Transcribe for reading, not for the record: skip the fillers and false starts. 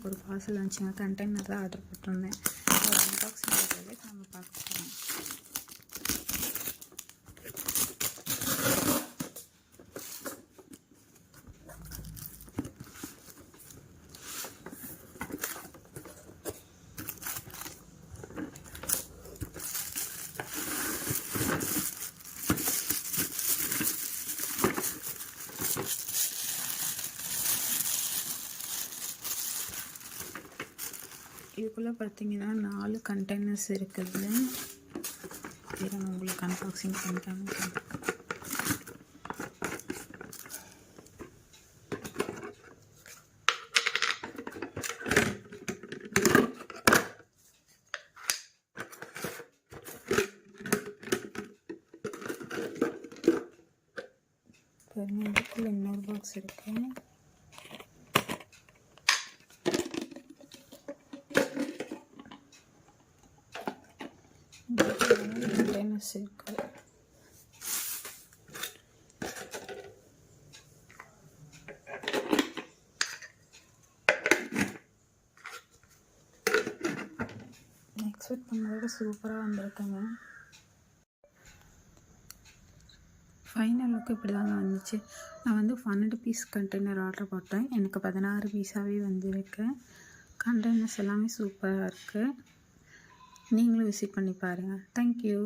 எனக்கு ஒரு பார்சல் வந்துச்சுங்க. கண்டெய்னர் தான் ஆர்டர் போட்டிருந்தேன். ஒரு அன்பாக்சிங் வீடியோவே நம்ம பார்க்க போகிறோம். இதுக்குள்ளே பார்த்தீங்கன்னா 4 கண்டெய்னர்ஸ் இருக்குது. இதை நான் உங்களுக்கு அன்பாக்சிங் பண்ணி காமிக்கிறேன். பாருங்க, இதுக்குள்ள இன்னொரு பாக்ஸ் இருக்கு. கண்டெய்னர்ஸ் இருக்கு. எக்ஸ்பெக்ட் பண்ணதோட சூப்பராக வந்திருக்குங்க. ஃபைனல் லுக்கு இப்படி தாங்க வந்துச்சு. நான் வந்து 12 பீஸ் கண்டெய்னர் ஆர்டர் போட்டேன். எனக்கு 16 பீஸாகவே வந்திருக்கு. கண்டெய்னர்ஸ் எல்லாமே சூப்பராக இருக்குது. நீங்களும் விசிட் பண்ணி பாருங்கள். தேங்க்யூ.